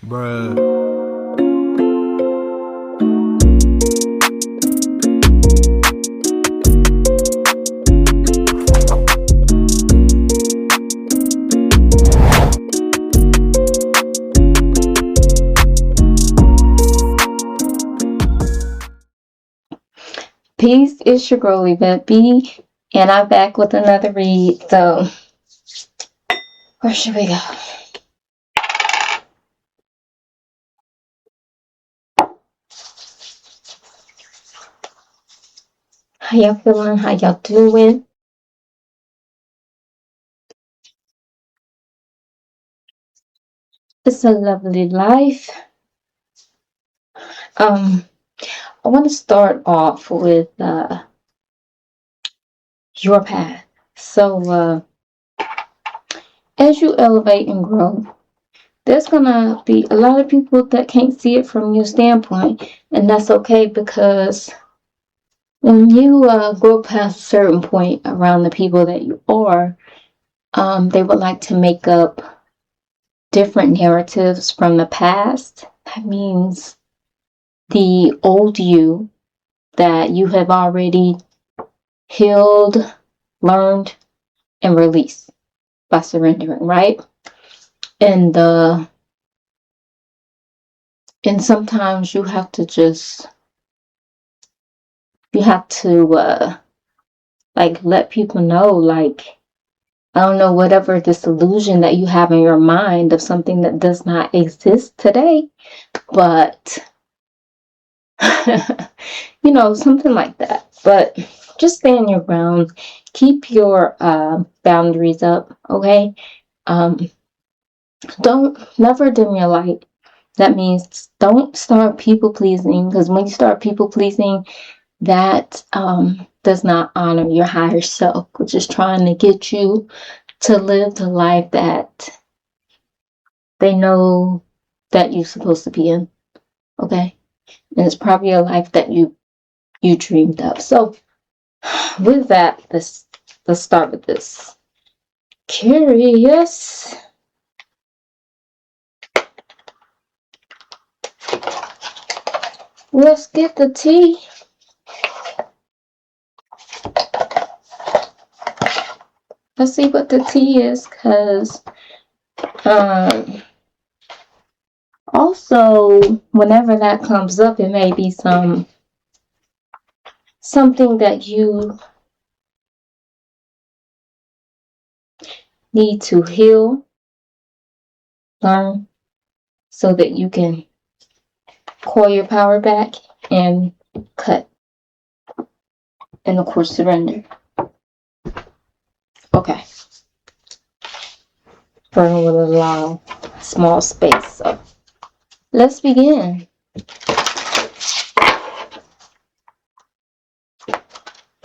Bruh. Peace, it's your girl Yvette B, and I'm back with another read. So, where should we go? How y'all feeling? How y'all doing? It's a lovely life. I want to start off with your path. So, as you elevate and grow, there's gonna be a lot of people that can't see it from your standpoint, and that's okay because when you grow past a certain point around the people that you are, they would like to make up different narratives from the past. That means the old you that you have already healed, learned, and released by surrendering, right? And and sometimes you have to like let people know, like, I don't know, whatever this illusion that you have in your mind of something that does not exist today, but something like that. But just stand your ground, keep your boundaries up, okay? Don't never dim your light. That means don't start people pleasing, because when you start people pleasing, that does not honor your higher self, which is trying to get you to live the life that they know that you're supposed to be in, okay? And it's probably a life that you dreamed of. So with that, let's start with this. Curious. Let's get the tea. Let's see what the tea is, because also whenever that comes up, it may be something that you need to heal, learn, so that you can call your power back and cut, and of course surrender. Okay. Burning with a long, small space. So let's begin.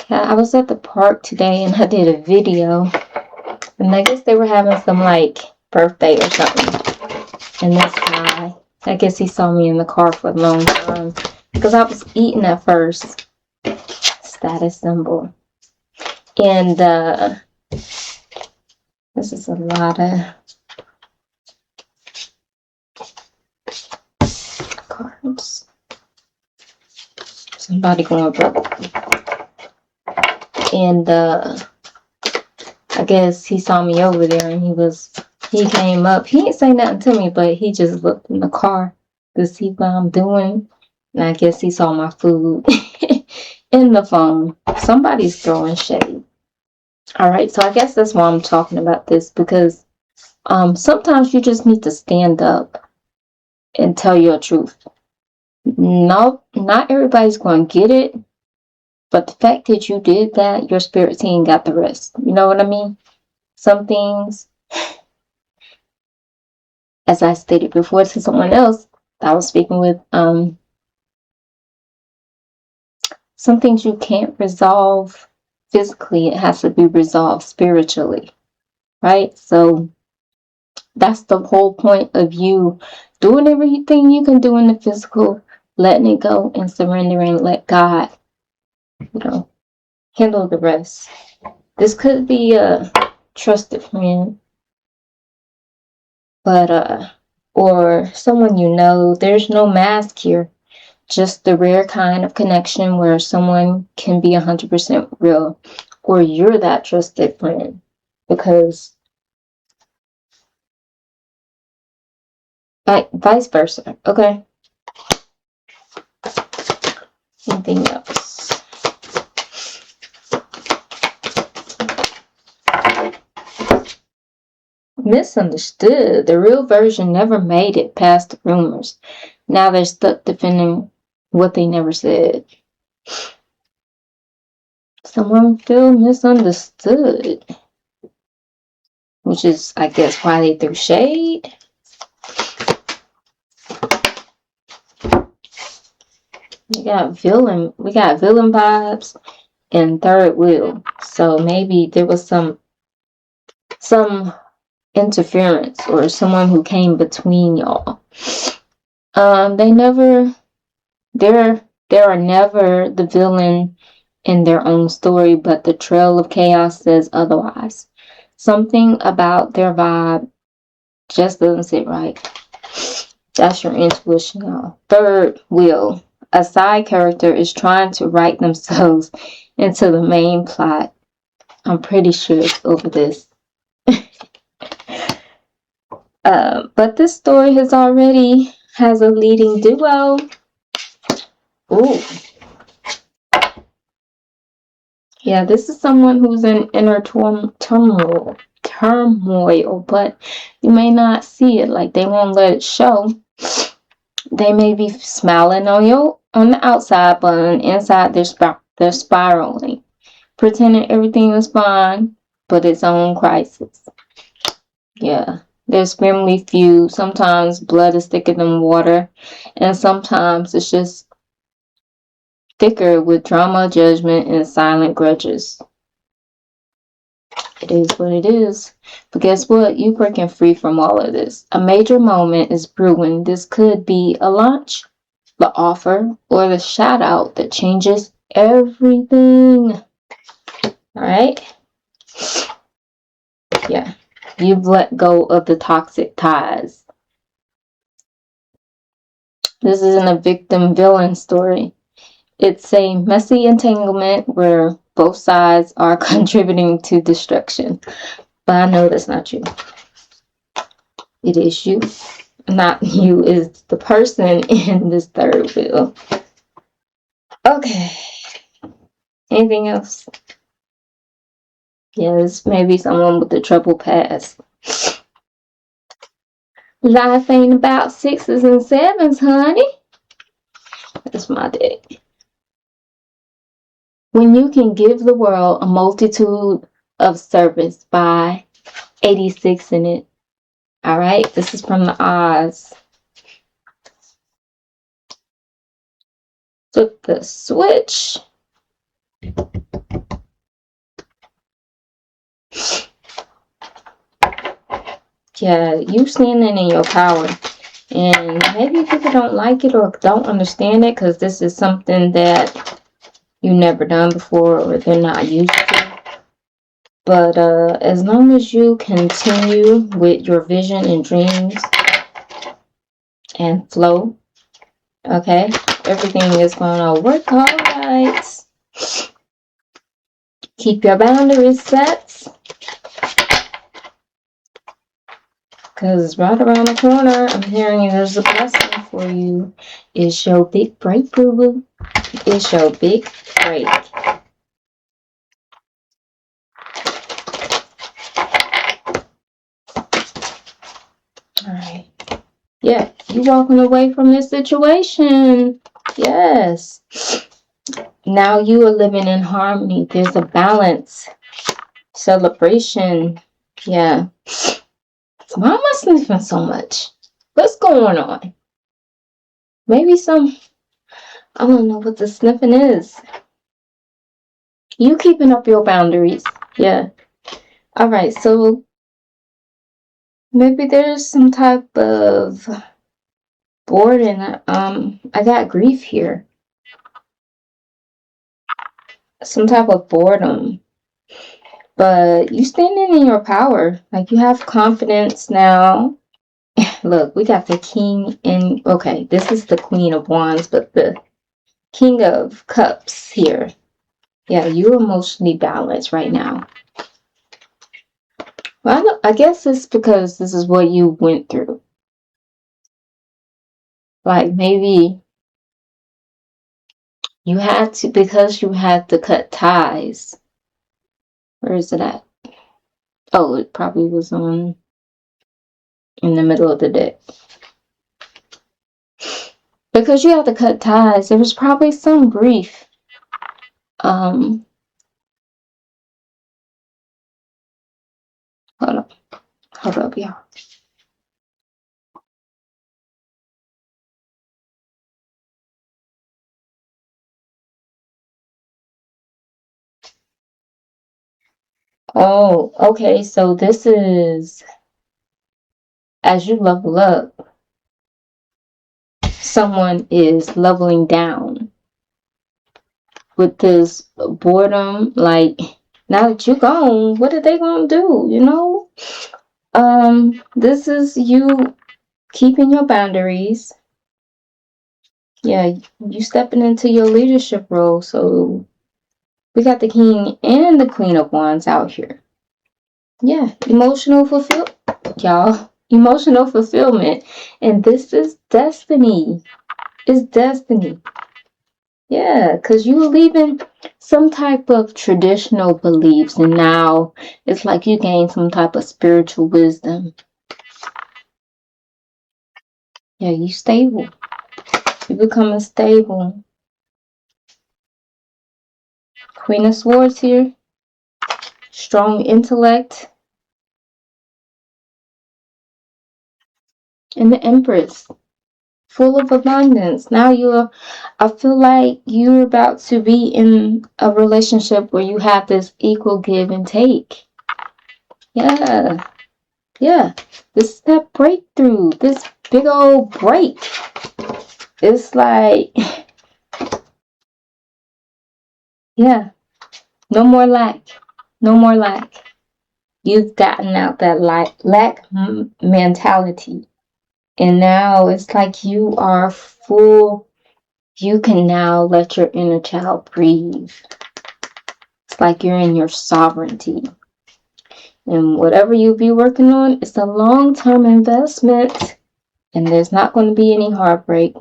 I was at the park today and I did a video, and I guess they were having some like birthday or something. And this guy, I guess he saw me in the car for a long time because I was eating at first. Status symbol. And this is a lot of cards. Somebody going broke. And I guess he saw me over there, and he came up. He didn't say nothing to me, but he just looked in the car to see what I'm doing. And I guess he saw my food in the phone. Somebody's throwing shade. All right, so I guess that's why I'm talking about this, because sometimes you just need to stand up and tell your truth. No, not everybody's going to get it, but the fact that you did that, your spirit team got the rest. You know what I mean? Some things, as I stated before to someone else I was speaking with, some things you can't resolve physically. It has to be resolved spiritually, right? So that's the whole point of you doing everything you can do in the physical, letting it go and surrendering, let God, handle the rest. This could be a trusted friend, but or someone you know. There's no mask here. Just the rare kind of connection where someone can be 100% real, or you're that trusted friend. Because vice versa. Okay. Anything else? Misunderstood. The real version never made it past the rumors. Now they're stuck defending what they never said. Someone feel misunderstood, which is, I guess, why they threw shade. We got villain vibes and third wheel. So maybe there was some interference or someone who came between y'all. There are never the villain in their own story, but the trail of chaos says otherwise. Something about their vibe just doesn't sit right. That's your intuition, y'all. Third wheel. A side character is trying to write themselves into the main plot. I'm pretty sure it's over this. But this story has a leading duo. Ooh. Yeah, this is someone who's in inner turmoil, but you may not see it. Like, they won't let it show. They may be smiling on the outside, but on the inside they're spiraling, pretending everything is fine, but its own crisis. Yeah, there's family feud. Sometimes blood is thicker than water, and sometimes it's just thicker with drama, judgment, and silent grudges. It is what it is. But guess what? You're breaking free from all of this. A major moment is brewing. This could be a launch, the offer, or the shout out that changes everything. Alright? Yeah. You've let go of the toxic ties. This isn't a victim villain story. It's a messy entanglement where both sides are contributing to destruction. But I know that's not you. It is you. Not you, is the person in this third wheel. Okay. Anything else? Yes, maybe someone with a troubled past. Life ain't about sixes and sevens, honey. That's my deck. When you can give the world a multitude of service by 86 in it. Alright, this is from the Oz. Flip the switch. Yeah, you standing in your power. And maybe people don't like it or don't understand it because this is something that you've never done before or they're not used to. But as long as you continue with your vision and dreams and flow, okay, everything is going to work all right. Keep your boundaries set. Because right around the corner, I'm hearing there's a blessing for you. It's your big break, boo-boo. It's your big break. Alright. Yeah, you walking away from this situation. Yes. Now you are living in harmony. There's a balance. Celebration. Yeah. Why am I sniffing so much? What's going on? Maybe I don't know what the sniffing is. You keeping up your boundaries. Yeah. Alright, so maybe there's some type of boredom. I got grief here. Some type of boredom. But you standing in your power. Like, you have confidence now. Look, we got the king and okay, this is the queen of wands, but the king of cups here. Yeah, you're emotionally balanced right now. Well, I guess it's because this is what you went through. Like maybe you had to, because you had to cut ties. Where is it at? Oh, it probably was on in the middle of the day. Because you had to cut ties, there was probably some grief. Hold up, y'all. Oh, okay. So this is as you level up, someone is leveling down with this boredom. Like, now that you're gone, what are they gonna do? You know? This is you keeping your boundaries. Yeah, you stepping into your leadership role. So we got the king and the queen of wands out here. Yeah, emotional fulfillment. And this is destiny. It's destiny. Yeah, because you were leaving some type of traditional beliefs, and now it's like you gain some type of spiritual wisdom. Yeah, you stable. You becoming stable. Queen of Swords here. Strong intellect. And the Empress. Full of abundance. Now I feel like you're about to be in a relationship where you have this equal give and take. Yeah. Yeah. This is that breakthrough. This big old break. It's like, yeah, no more lack. No more lack. You've gotten out that lack mentality. And now it's like you are full. You can now let your inner child breathe. It's like you're in your sovereignty. And whatever you be working on, it's a long-term investment. And there's not going to be any heartbreak.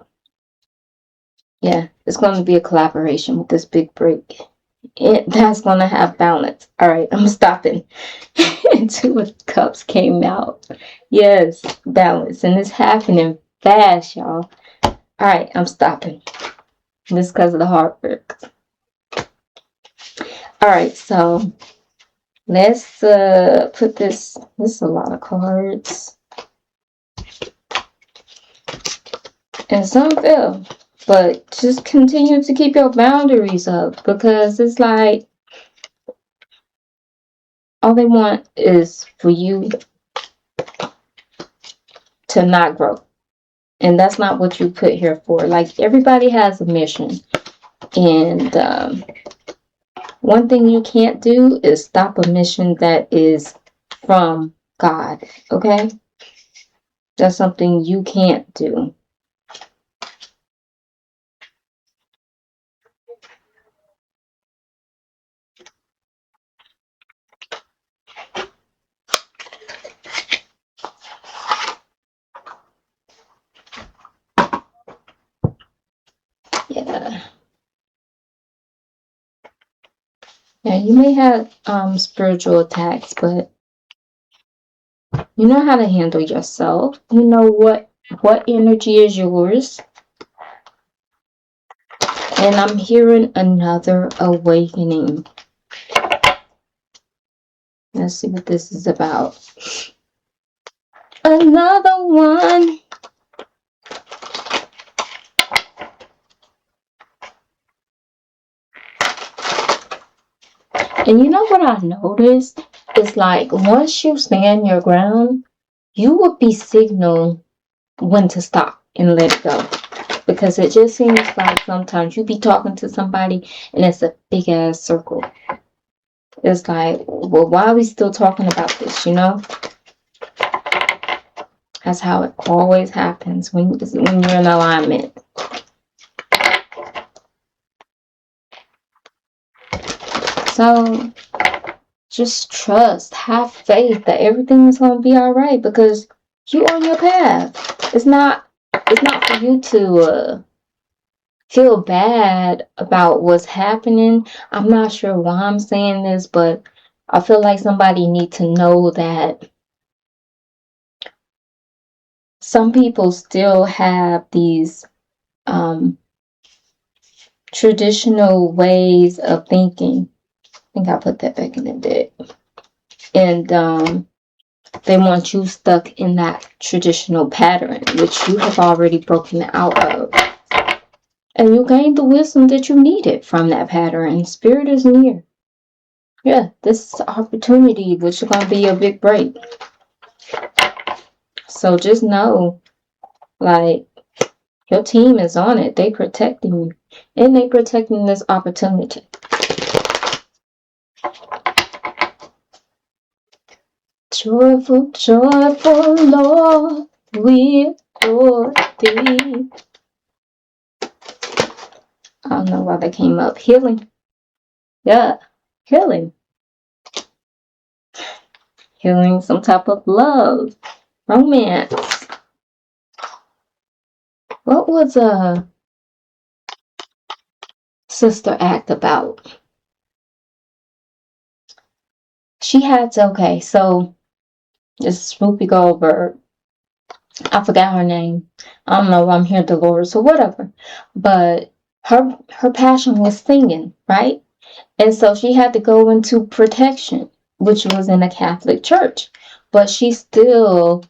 Yeah, it's going to be a collaboration with this big break. That's going to have balance. All right, I'm stopping. And Two of Cups came out. Yes, balance. And it's happening fast, y'all. All right, I'm stopping. This because of the hard work. All right, so let's put this. This is a lot of cards. And some fell. But just continue to keep your boundaries up, because it's like all they want is for you to not grow. And that's not what you put here for. Like, everybody has a mission. And one thing you can't do is stop a mission that is from God. Okay? That's something you can't do. Yeah. Yeah, you may have spiritual attacks, but you know how to handle yourself. You know what energy is yours. And I'm hearing another awakening. Let's see what this is about. Another one. And you know what I noticed? It's like once you stand your ground, you will be signaled when to stop and let it go. Because it just seems like sometimes you be talking to somebody and it's a big ass circle. It's like, well, why are we still talking about this, you know? That's how it always happens when you're in alignment. So just trust, have faith that everything is going to be all right, because you on your path. It's not for you to feel bad about what's happening. I'm not sure why I'm saying this, but I feel like somebody needs to know that some people still have these traditional ways of thinking. I think I put that back in the deck. And they want you stuck in that traditional pattern, which you have already broken out of. And you gained the wisdom that you needed from that pattern. Spirit is near. Yeah, this is an opportunity, which is going to be a big break. So just know, like, your team is on it. They protecting you. And they protecting this opportunity. Joyful, joyful Lord, we adore thee. I don't know why that came up. Healing. Yeah, healing. Healing, some type of love, romance. What was a Sister Act about? She had to, okay, so this Whoopi Goldberg, I forgot her name. I don't know why I'm here, Dolores, or whatever. But her passion was singing, right? And so she had to go into protection, which was in a Catholic church. But she still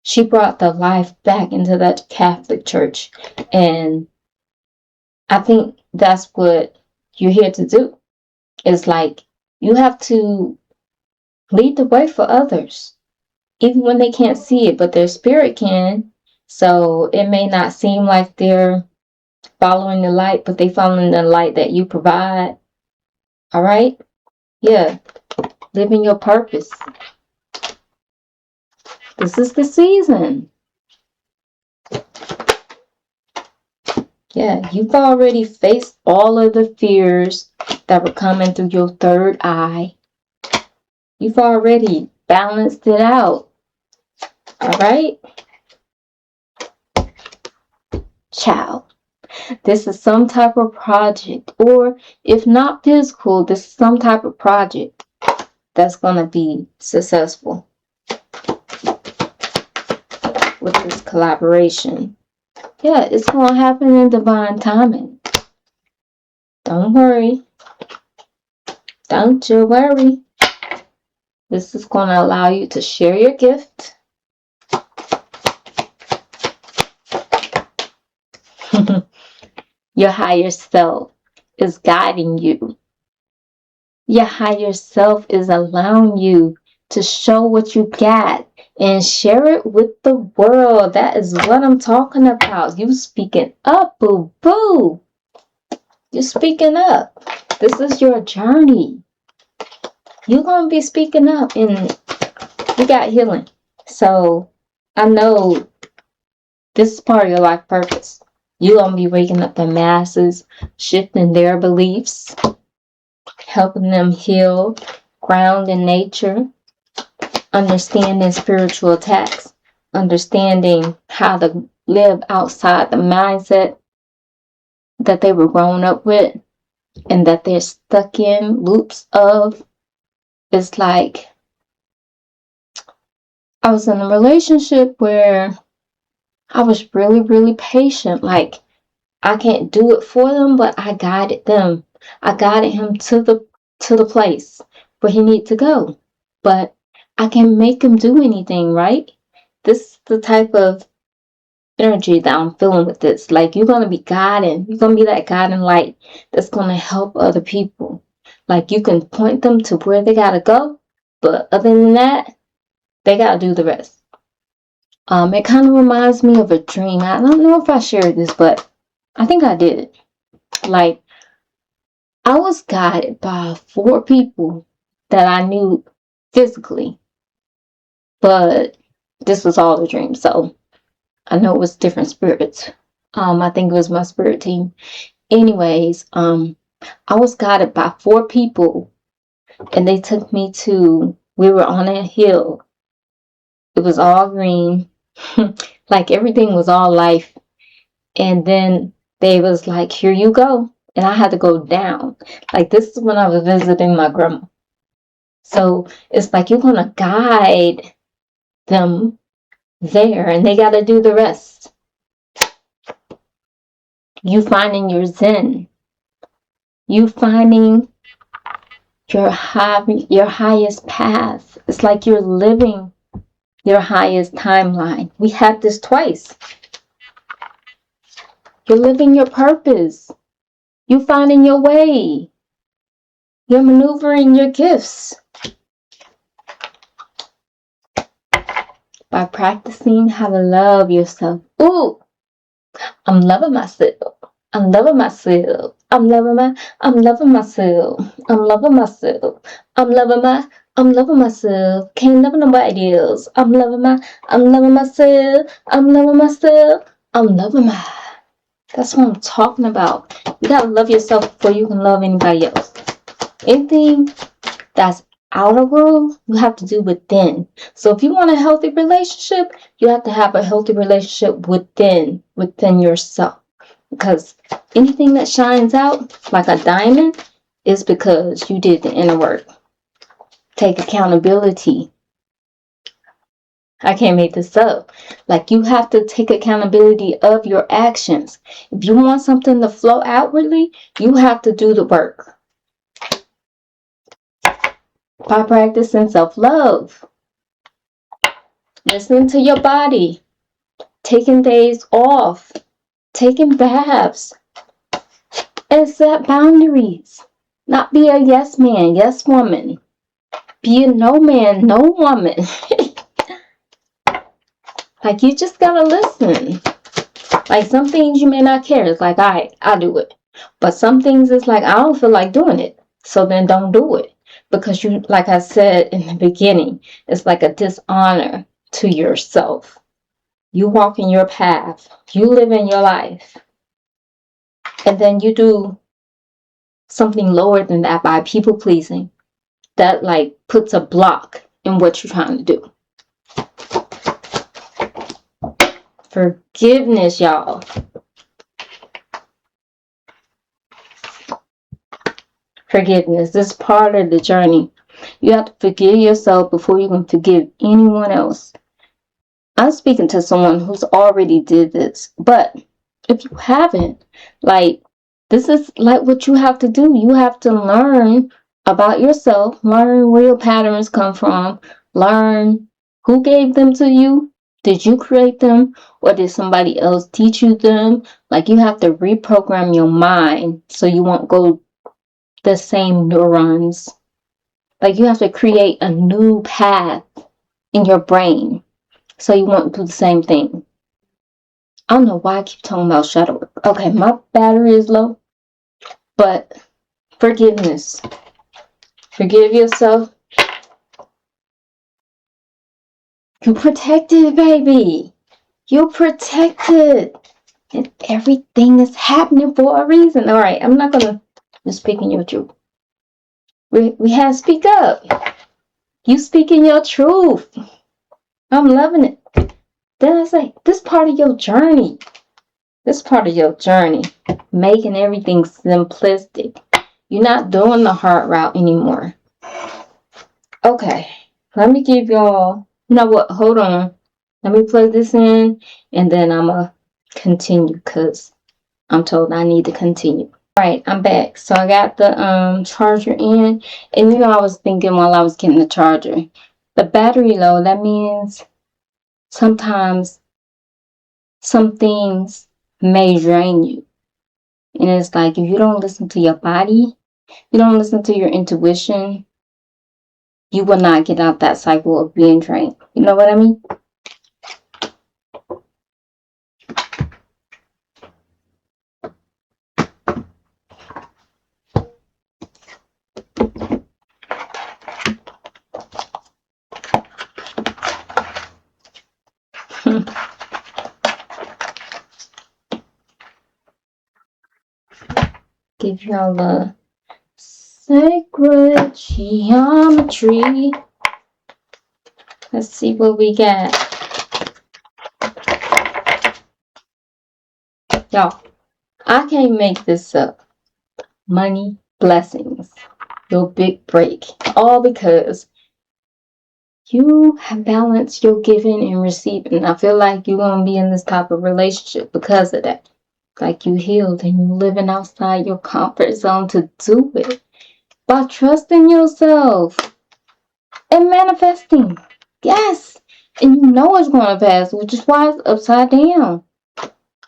she brought the life back into that Catholic church. And I think that's what you're here to do. It's like you have to lead the way for others, even when they can't see it, but their spirit can. So it may not seem like they're following the light, but they following the light that you provide. All right? Yeah. Living your purpose. This is the season. Yeah, you've already faced all of the fears that were coming through your third eye. You've already balanced it out. All right? Child. This is some type of project, or if not physical, this is some type of project that's going to be successful with this collaboration. Yeah, it's going to happen in divine timing. Don't worry. Don't you worry. This is going to allow you to share your gift. Your higher self is guiding you. Your higher self is allowing you to show what you got and share it with the world. That is what I'm talking about. You speaking up, boo boo. You're speaking up. This is your journey. You're going to be speaking up, and you got healing. So I know this is part of your life purpose. You're going to be waking up the masses, shifting their beliefs, helping them heal, ground in nature, understanding spiritual attacks, understanding how to live outside the mindset that they were grown up with and that they're stuck in loops of. It's like I was in a relationship where I was really, really patient. Like, I can't do it for them, but I guided them. I guided him to the place where he needs to go. But I can make him do anything, right? This is the type of energy that I'm feeling with this. Like, you're going to be guiding. You're going to be that guiding light that's going to help other people. Like, you can point them to where they got to go. But other than that, they got to do the rest. It kind of reminds me of a dream. I don't know if I shared this, but I think I did. Like, I was guided by 4 people that I knew physically. but this was all a dream. So I know it was different spirits. I think it was my spirit team. Anyways, I was guided by 4 people, and they took me to, we were on a hill. It was all green. Like everything was all life. And then they was like, here you go. And I had to go down. Like, this is when I was visiting my grandma. So it's like you're going to guide them there, and they got to do the rest. You finding your zen. You finding your highest path. It's like you're living your highest timeline. We had this twice. You're living your purpose. You finding your way. You're maneuvering your gifts. By practicing how to love yourself. Ooh, I'm loving myself. I'm loving myself. I'm loving myself. I'm loving myself. I'm loving myself. Can't love nobody else. I'm loving myself. I'm loving myself. That's what I'm talking about. You gotta love yourself before you can love anybody else. Anything that's outer world, you have to do within. So if you want a healthy relationship, you have to have a healthy relationship within yourself. Because anything that shines out like a diamond is because you did the inner work. Take accountability. I can't make this up. Like, you have to take accountability of your actions. If you want something to flow outwardly, you have to do the work. By practicing self-love. Listening to your body. Taking days off. Taking baths. And set boundaries. Not be a yes man, yes woman. Be a no man, no woman. Like, you just gotta listen. Like, some things you may not care. It's like, I'll do it. But some things it's like, I don't feel like doing it. So then don't do it. Because you, like I said in the beginning, it's like a dishonor to yourself. You walk in your path. You live in your life. And then you do something lower than that by people pleasing. That like puts a block in what you're trying to do. Forgiveness, y'all. Forgiveness. This is part of the journey. You have to forgive yourself before you can forgive anyone else. I'm speaking to someone who's already did this. But if you haven't, like, this is like what you have to do. You have to learn about yourself, learn where your patterns come from, learn who gave them to you. Did you create them, or did somebody else teach you them? Like, you have to reprogram your mind so you won't go the same neurons. Like, you have to create a new path in your brain so you won't do the same thing. I don't know why I keep talking about shadow work. Okay, my battery is low. But forgiveness. Forgive yourself. You protected, baby. You're protected. And everything is happening for a reason. All right, I'm not going to speak in your truth. We have to speak up. You speaking your truth. I'm loving it. Then I say, this part of your journey. This part of your journey. Making everything simplistic. You're not doing the hard route anymore. Okay, let me give y'all, you know what, hold on. Let me plug this in, and then I'm going to continue, because I'm told I need to continue. Alright, I'm back. So I got the charger in, and you know, I was thinking while I was getting the charger, the battery low, that means sometimes some things may drain you. And it's like, if you don't listen to your body, you don't listen to your intuition, you will not get out that cycle of being drained. You know what I mean? give y'all a sacred geometry. Let's see what we got. Y'all, I can't make this up. Money, blessings, your big break. All because you have balanced your giving and receiving. I feel like you're going to be in this type of relationship because of that. Like you healed and you living outside your comfort zone to do it. By trusting yourself and manifesting. Yes. And you know it's going to pass, which is why it's upside down.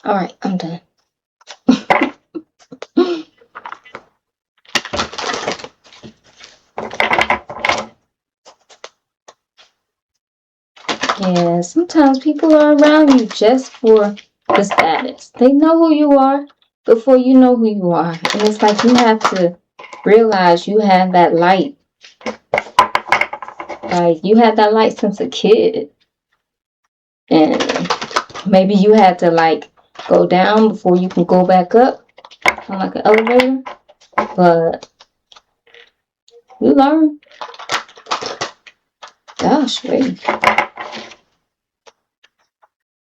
All right, I'm done. Yeah, sometimes people are around you just for the status. They know who you are before you know who you are. And it's like you have to realize you have that light. Like you had that light since a kid. And maybe you had to like go down before you can go back up on like an elevator. But you learn. Gosh, wait.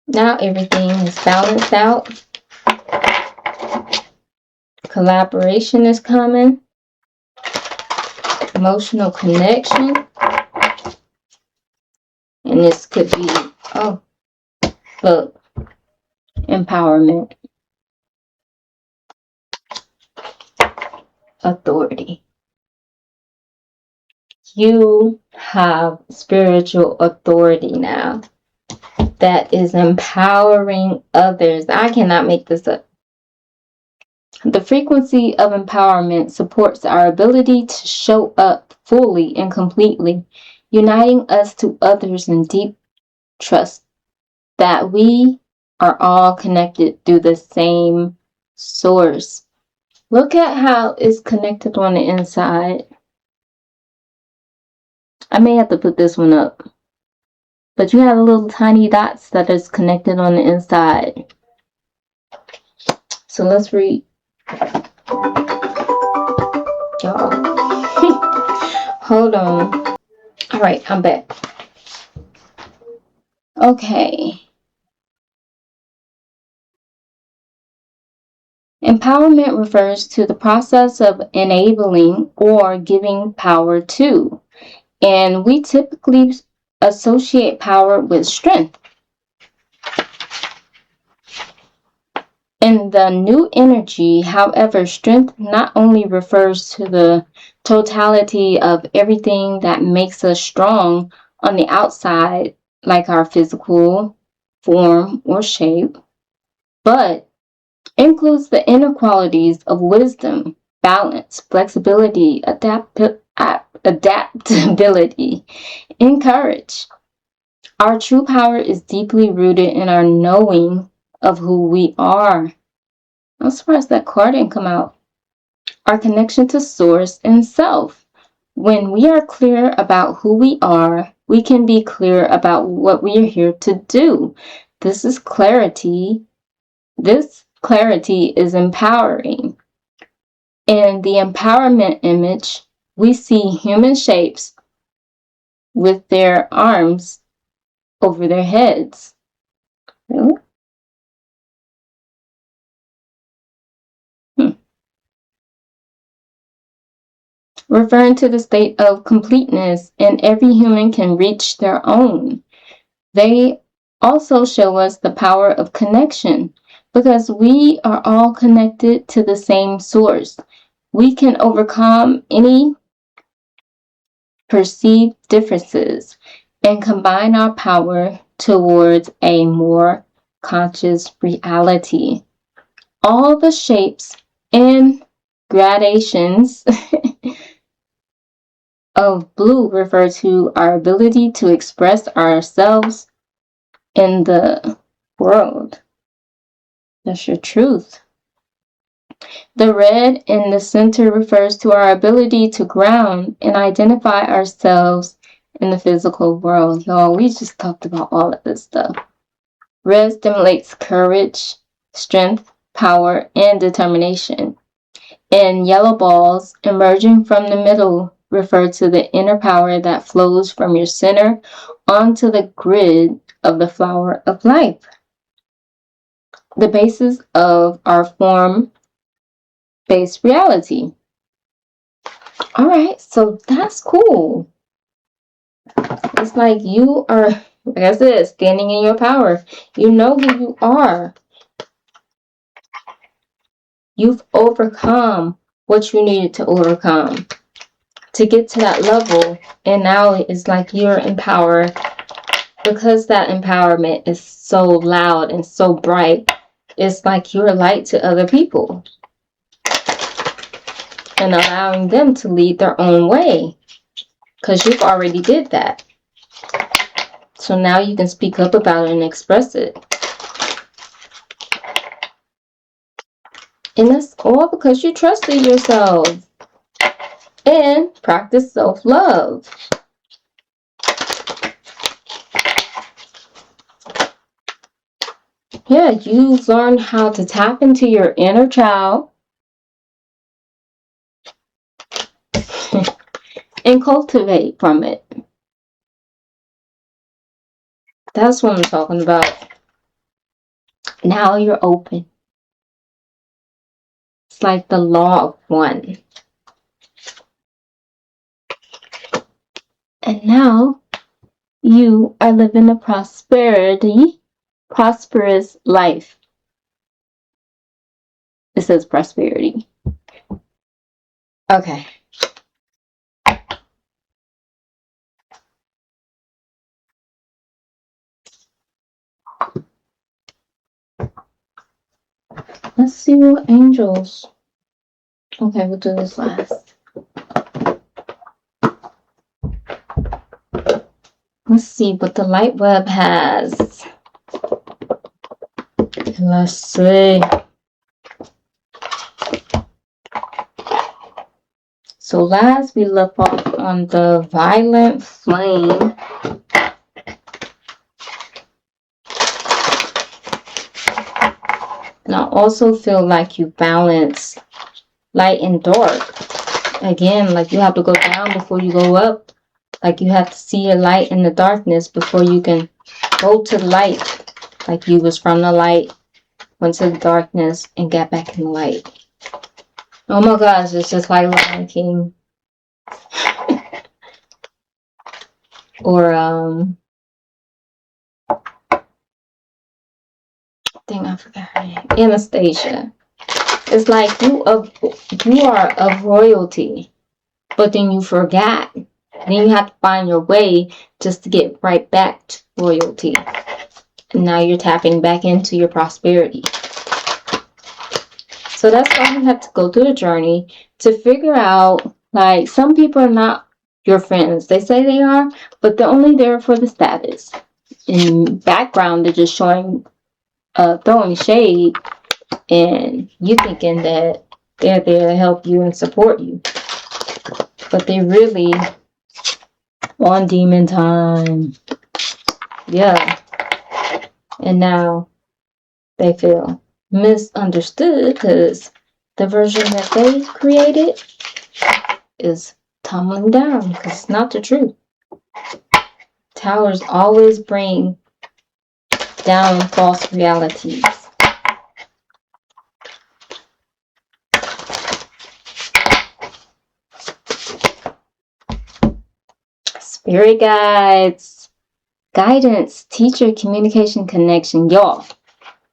Now everything is balanced out. Collaboration is coming. Emotional connection. And this could be, look, empowerment. Authority. You have spiritual authority now that is empowering others. I cannot make this up. The frequency of empowerment supports our ability to show up fully and completely, uniting us to others in deep trust that we are all connected through the same source. Look at how it's connected on the inside. I may have to put this one up. But you have little tiny dots that is connected on the inside. So let's read. Y'all. Hold on. All right, I'm back. Okay. Empowerment refers to the process of enabling or giving power to. And we typically associate power with strength. In the new energy, however, strength not only refers to the totality of everything that makes us strong on the outside, like our physical form or shape, but includes the inner qualities of wisdom, balance, flexibility, adaptability, and courage. Our true power is deeply rooted in our knowing of who we are. I'm surprised that card didn't come out. Our connection to source and self. When we are clear about who we are, we can be clear about what we are here to do. This clarity is empowering. In the empowerment image, we see human shapes with their arms over their heads. Really? Referring to the state of completeness, and every human can reach their own. They also show us the power of connection, because we are all connected to the same source. We can overcome any perceived differences and combine our power towards a more conscious reality. All the shapes and gradations of blue refer to our ability to express ourselves in the world. That's your truth. The red in the center refers to our ability to ground and identify ourselves in the physical world. Y'all, we just talked about all of this stuff. Red stimulates courage, strength, power, and determination. And yellow balls emerging from the middle refer to the inner power that flows from your center onto the grid of the flower of life. The basis of our form-based reality. All right, so that's cool. It's like you are, like I said, standing in your power. You know who you are. You've overcome what you needed to overcome to get to that level. And now it's like you're empowered, because that empowerment is so loud and so bright. It's like you're a light to other people and allowing them to lead their own way, because you've already did that. So now you can speak up about it and express it. And that's all because you trusted yourself and practice self-love. Yeah, you've learned how to tap into your inner child and cultivate from it. That's what I'm talking about. Now you're open. It's like the law of one. And now you are living a prosperous life. It says prosperity. Okay. Let's see what angels. Okay, we'll do this last. Let's see what the light web has. Let's see. So last we left off on the violent flame. And I also feel like you balance light and dark. Again, like you have to go down before you go up. Like you have to see your light in the darkness before you can go to the light. Like you was from the light, went to the darkness, and got back in the light. Oh my gosh, it's just like Lion King. Or, dang, I forgot her name. Anastasia. It's like you are of royalty, but then you forgot. Then you have to find your way just to get right back to royalty. And now you're tapping back into your prosperity. So that's why you have to go through the journey to figure out, like, some people are not your friends. They say they are, but they're only there for the status. In background, they're just showing, throwing shade, and you thinking that they're there to help you and support you. But they really on demon time. Yeah. And now they feel misunderstood because the version that they created is tumbling down because it's not the truth. Towers always bring down false realities. Spirit guides, guidance, teacher, communication, connection. Y'all,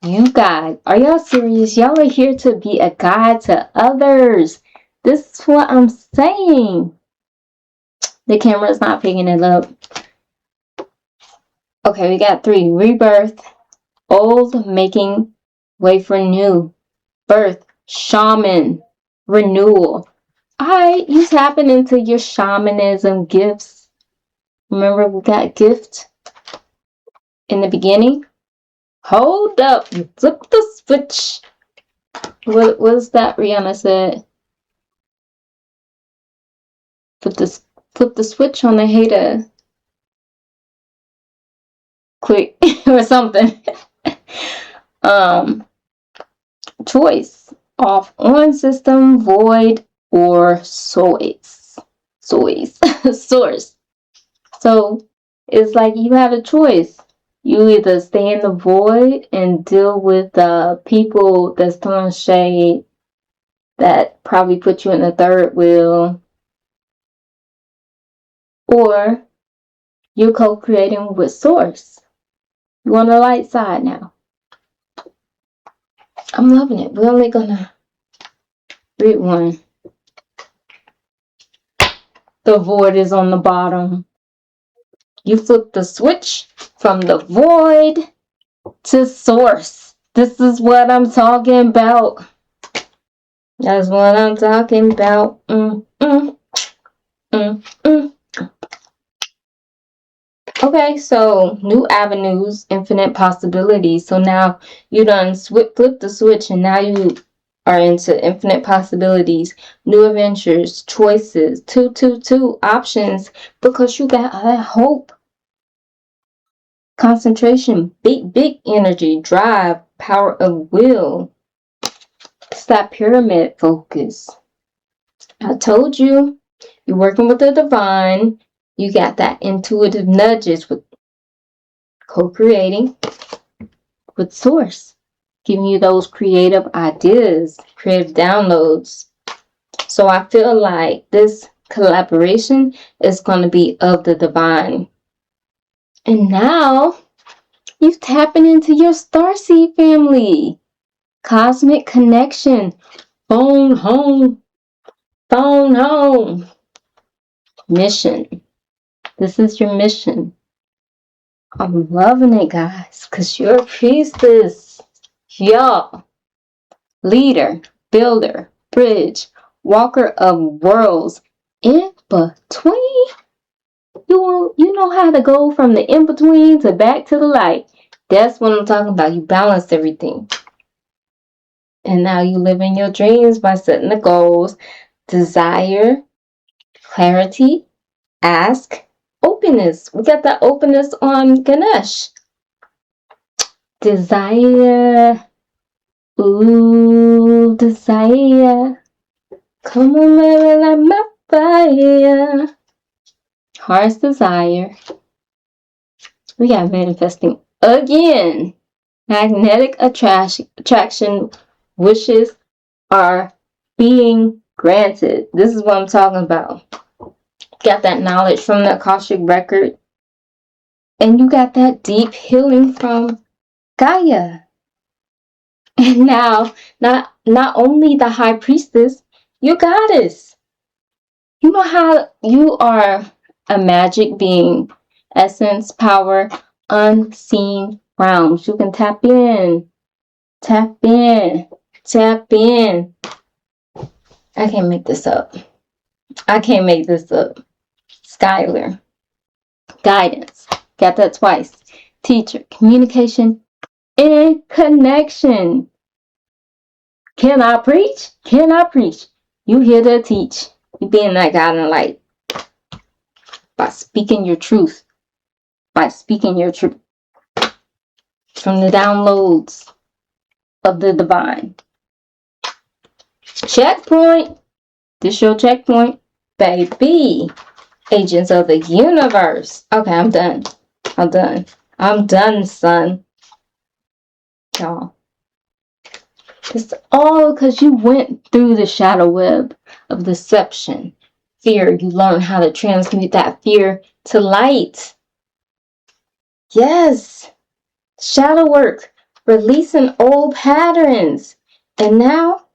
you guys, are y'all serious? Y'all are here to be a guide to others. This is what I'm saying. The camera is not picking it up. Okay, we got 3. Rebirth, old making way for new. Birth, shaman, renewal. Alright, you tapping into your shamanism gifts. Remember we got gift in the beginning? Hold up, you flip the switch. What was that Rihanna said? Flip the switch on the hater. Quick or something. Choice. off on system, void, or source. Source. So it's like you have a choice. You either stay in the void and deal with people that's throwing shade that probably put you in the third wheel, or you're co-creating with source. You on the light side now. I'm loving it. We're only gonna read one. The void is on the bottom. You flip the switch from the void to source. This is what I'm talking about. That's what I'm talking about. Okay, so new avenues, infinite possibilities. So now you done flip the switch, and now you are into infinite possibilities, new adventures, choices, two options, because you got that hope, concentration, big energy, drive, power of will. It's that pyramid focus. I told you, you're working with the divine. You got that intuitive nudges with co-creating with source, giving you those creative ideas, creative downloads. So I feel like this collaboration is going to be of the divine. And now you're tapping into your starseed family. Cosmic connection. Phone home. Phone home. Mission. This is your mission. I'm loving it, guys, because you're a priestess. Y'all. Leader, builder, bridge, walker of worlds. In between. You know how to go from the in between to back to the light. That's what I'm talking about. You balanced everything. And now you live in your dreams by setting the goals. Desire, clarity, ask, openness. We got that openness on Ganesh. Desire. Ooh, desire. Come on, baby, like my fire. Heart's desire. We got manifesting again. Magnetic attraction wishes are being granted. This is what I'm talking about. Got that knowledge from the Akashic record. And you got that deep healing from Gaia. And now, not only the high priestess, you goddess. You know how you are a magic being, essence, power, unseen realms. You can tap in, tap in, tap in. I can't make this up. I can't make this up. Skylar. Guidance. Got that twice. Teacher. Communication and connection. Can I preach? Can I preach? You here to teach. You being that guiding light. By speaking your truth. By speaking your truth. From the downloads of the divine. Checkpoint. This your checkpoint. Baby. Agents of the universe. Okay, I'm done. I'm done. I'm done, son. Y'all. It's all because you went through the shadow web of deception. Fear. You learned how to transmute that fear to light. Yes. Shadow work. Releasing old patterns. And now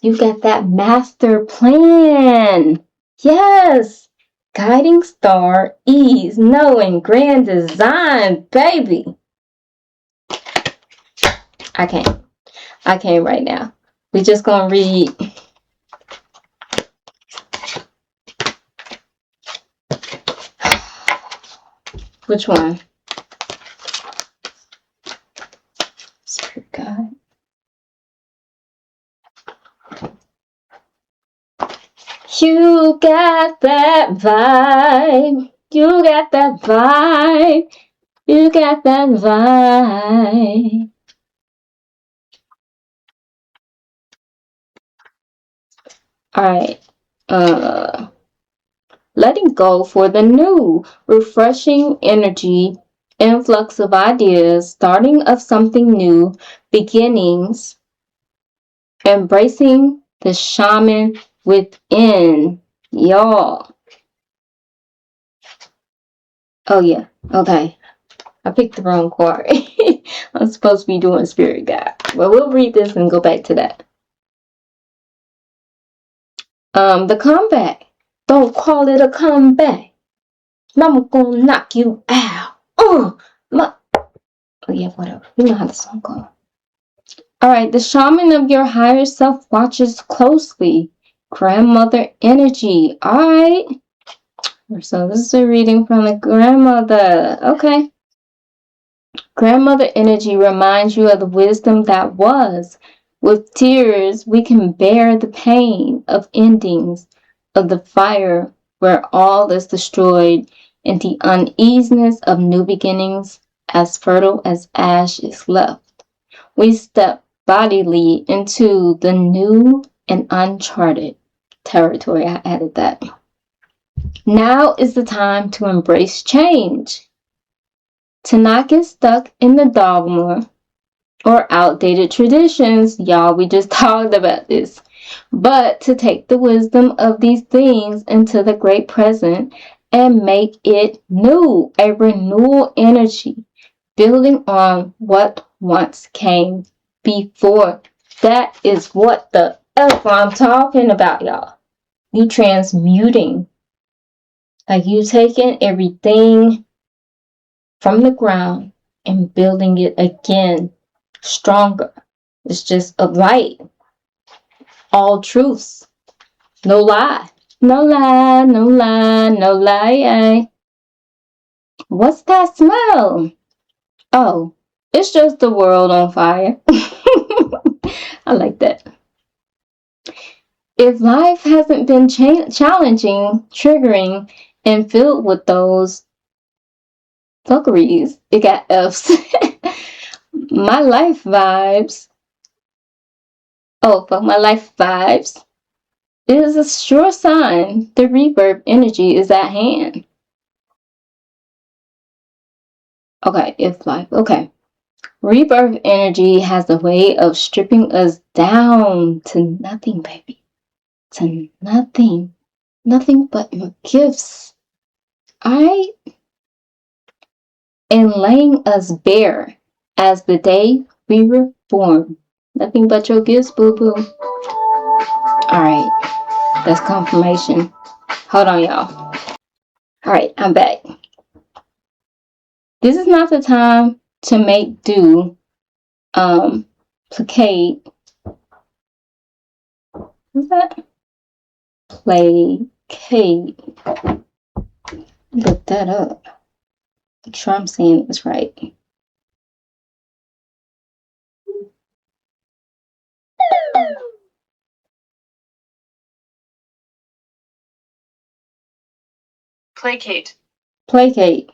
you got that master plan. Yes. Guiding star, ease, knowing, grand design, baby. I can't right now. We just gonna read. Which one? Spirit guide. You got that vibe. You got that vibe. You got that vibe. Alright. Letting go for the new, refreshing energy, influx of ideas, starting of something new, beginnings, embracing the shaman within. Y'all. Oh, yeah. Okay. I picked the wrong card. I'm supposed to be doing spirit guide. Well, we'll read this and go back to that. The comeback. Don't call it a comeback. Mama gonna knock you out. Oh, yeah, whatever. You know how the song goes. Alright, the shaman of your higher self watches closely. Grandmother energy. Alright. So this is a reading from the grandmother. Okay. Grandmother energy reminds you of the wisdom that was. With tears, we can bear the pain of endings, of the fire where all is destroyed, and the uneasiness of new beginnings, as fertile as ash is left. We step bodily into the new and uncharted territory. I added that. Now is the time to embrace change. To not get stuck in the dogma or outdated traditions. Y'all, we just talked about this. But to take the wisdom of these things into the great present and make it new, a renewal energy, building on what once came before. That is what the F I'm talking about, y'all. You transmuting. Like you taking everything from the ground and building it again stronger. It's just a light. All truths. No lie. No lie, no lie, no lie. What's that smell? Oh, it's just the world on fire. I like that. If life hasn't been challenging, triggering, and filled with those fuckeries, it got F's. My life vibes. Oh, fuck, my life vibes. It is a sure sign the rebirth energy is at hand. Okay, if life. Okay. Rebirth energy has a way of stripping us down to nothing, baby. To nothing. Nothing but your gifts. Alright? And laying us bare as the day we were born. Nothing but your gifts, boo boo. Alright. That's confirmation. Hold on, y'all. Alright, I'm back. This is not the time to make do, placate. What's that? Placate. Look that up. Make sure I'm saying this right. Placate. Placate.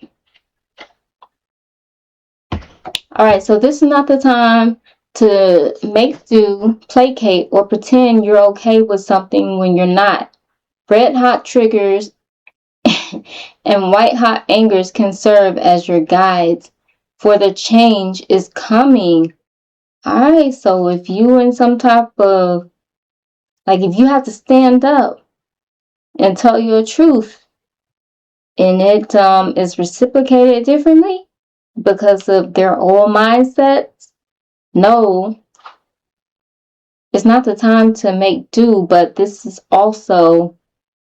Alright, so this is not the time to make do, placate, or pretend you're okay with something when you're not. Red hot triggers and white hot angers can serve as your guides, for the change is coming. Alright, so if you in some type of, like if you have to stand up and tell your truth, and it is reciprocated differently because of their old mindsets, no, it's not the time to make do, but this is also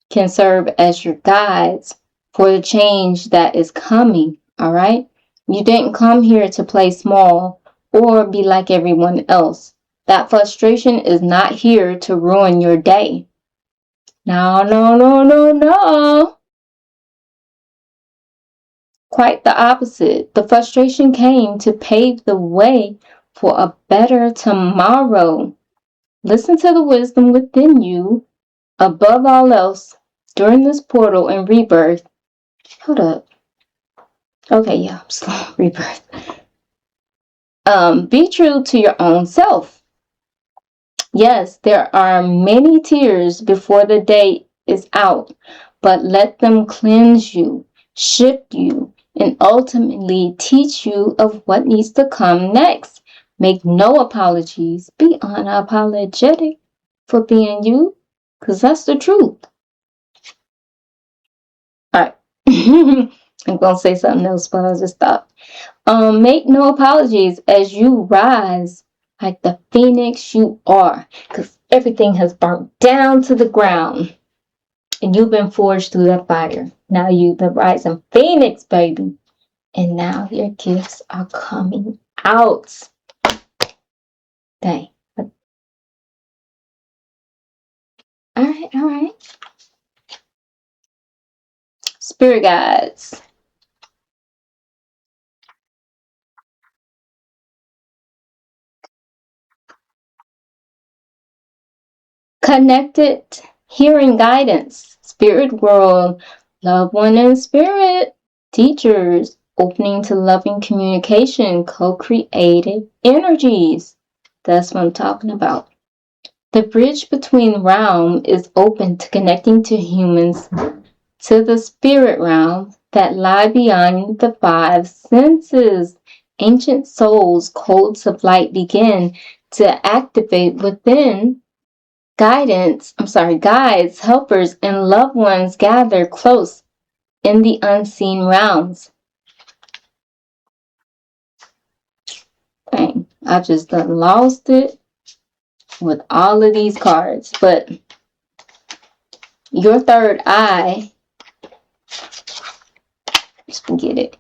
can serve as your guides for the change that is coming. All right, you didn't come here to play small or be like everyone else. That frustration is not here to ruin your day. No, no, no, no, no. Quite the opposite. The frustration came to pave the way for a better tomorrow. Listen to the wisdom within you. Above all else, during this portal and rebirth. Hold up. Okay, yeah, I'm slow. Rebirth. Be true to your own self. Yes, there are many tears before the day is out, but let them cleanse you, shift you, and ultimately teach you of what needs to come next. Make no apologies. Be unapologetic for being you, because that's the truth. All right. I'm going to say something else, but I'll just stop. Make no apologies as you rise like the phoenix you are, because everything has burnt down to the ground and you've been forged through that fire. Now you the rising phoenix, baby. And now your gifts are coming out. Dang. All right. Spirit guides. Connected hearing guidance. Spirit world. Loved one in spirit. Teachers. Opening to loving communication. Co-creative energies. That's what I'm talking about. The bridge between realm is open to connecting to humans to the spirit realm that lie beyond the five senses. Ancient souls, codes of light begin to activate within. Guides, helpers, and loved ones gather close in the unseen realms. Dang, I just done lost it with all of these cards. But your third eye, just forget it.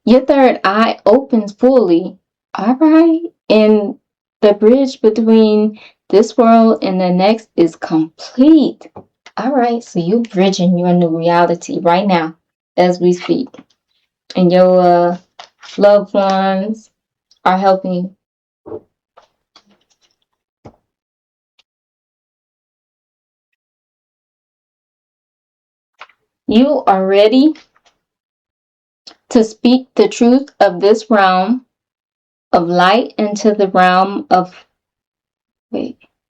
Your third eye opens fully, all right? And the bridge between this world and the next is complete. All right, so you're bridging your new reality right now as we speak. And your loved ones are helping. You are ready to speak the truth of this realm of light into the realm of